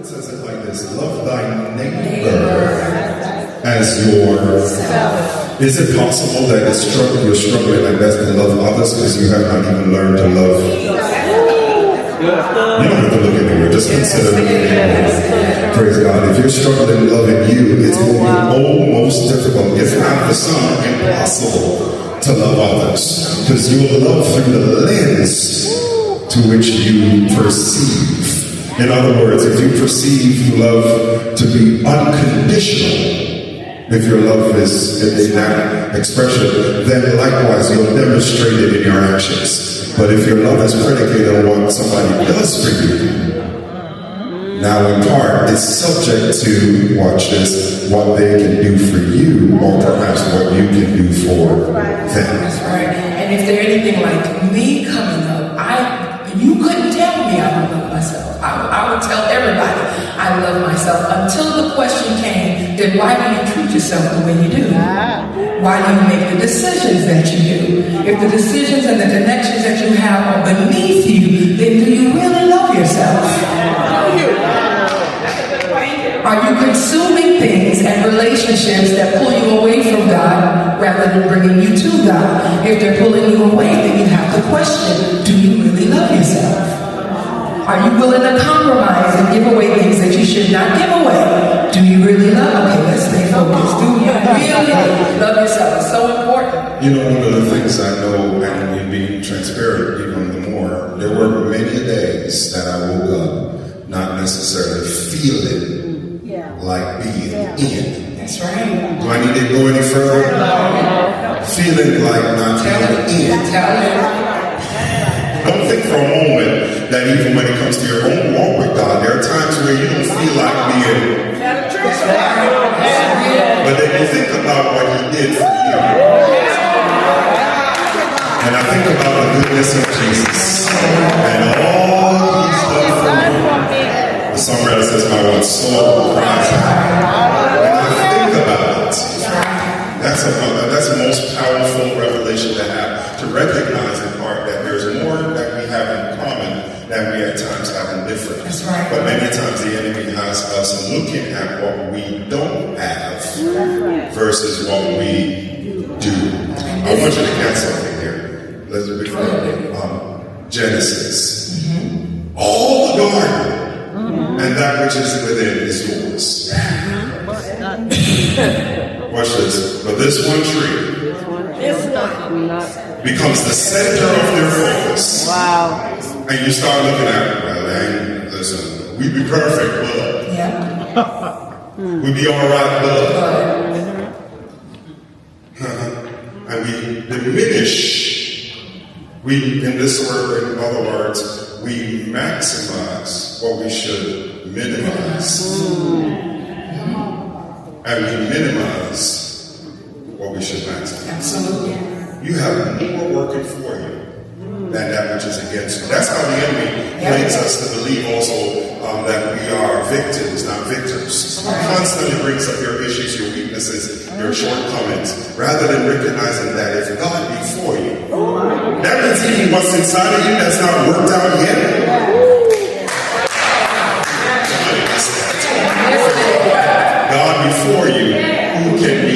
says it like this: love thy neighbor as yourself. Is it possible that you're struggling like that to love others because you have not even learned to love? You don't have to look anywhere, just consider looking anywhere. Praise God. If you're struggling loving you, it's going to be almost difficult, if not for some, impossible to love others. Because you will love through the lens to which you perceive. In other words, if you perceive love to be unconditional, if your love is in that expression, then likewise you'll demonstrate it in your actions. But if your love is predicated on what somebody does for you, now in part it's subject to, watch this, what they can do for you, or perhaps what you can do for them. That's right. And if they're anything like me coming up, you couldn't tell me I don't love myself. I would tell everybody I love myself until the question came, then why do you treat yourself the way you do? Why do you make the decisions that you do? If the decisions and the connections that you have are beneath you, then do you really love yourself? Are you consuming things and relationships that pull you away from God rather than bringing you to God? If they're pulling you away, then you have to question, do you really love yourself? Are you willing to compromise and give away things that you should not give away? Do you really love? Okay, let's stay focused. Do you really love yourself? It's so important. You know, one of the things I know, and being transparent even the more, there were many days that I woke up not necessarily feeling like being in. That's right. Do I need to go any further? Feeling like not being in. Don't think for a moment that even when it comes to your own walk with God, there are times where you don't feel like being. But then you think about what He did for you. And I think about the goodness of Jesus and all He's done for me. The songwriter says, my soul cries out. And I think about it. That's the most powerful revelation to have, to recognize in part that there's more that we have in common than we at times have in different. That's right. But many times the enemy has us looking at what we don't have versus what we do. I want you to get something here. Let's read from Genesis. All the garden and that which is within is yours. Watch this. But this one tree becomes the center of their focus. Wow. And you start looking at it, well, dang, listen, we be perfect, but we be all right, but and we diminish. We, in this word, in other words, we maximize what we should minimize. And we minimize what we should maximize. Absolutely. You have more working for you than that which is against you. That's how the enemy leads us to believe also that we are victims, not victors. He constantly brings up your issues, your weaknesses, your shortcomings, rather than recognizing that if God be for you, that means even what's inside of you that's not worked out yet. God before you, who can